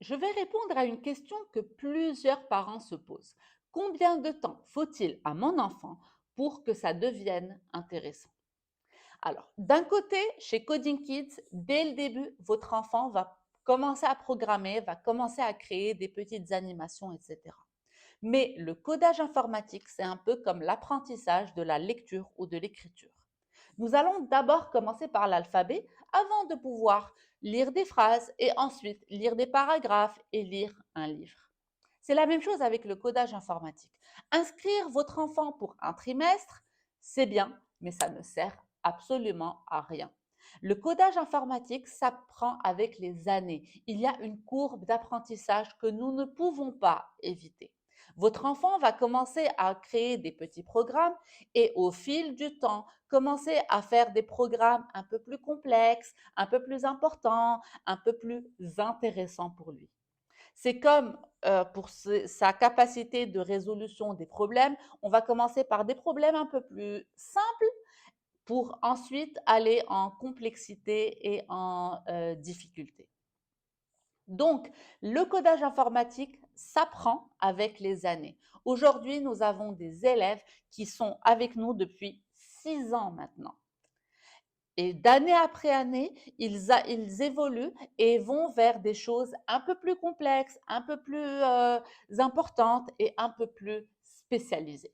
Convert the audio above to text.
Je vais répondre à une question que plusieurs parents se posent. Combien de temps faut-il à mon enfant pour que ça devienne intéressant? Alors, d'un côté, chez Coding Kids, dès le début, votre enfant va commencer à programmer, va commencer à créer des petites animations, etc. Mais le codage informatique, c'est un peu comme l'apprentissage de la lecture ou de l'écriture. Nous allons d'abord commencer par l'alphabet avant de pouvoir lire des phrases et ensuite lire des paragraphes et lire un livre. C'est la même chose avec le codage informatique. Inscrire votre enfant pour un trimestre, c'est bien, mais ça ne sert absolument à rien. Le codage informatique s'apprend avec les années. Il y a une courbe d'apprentissage que nous ne pouvons pas éviter. Votre enfant va commencer à créer des petits programmes et au fil du temps, commencer à faire des programmes un peu plus complexes, un peu plus importants, un peu plus intéressants pour lui. C'est comme pour sa capacité de résolution des problèmes, on va commencer par des problèmes un peu plus simples pour ensuite aller en complexité et en difficulté. Donc, le codage informatique s'apprend avec les années. Aujourd'hui, nous avons des élèves qui sont avec nous depuis 6 ans maintenant. Et d'année après année, ils évoluent et vont vers des choses un peu plus complexes, un peu plus importantes et un peu plus spécialisées.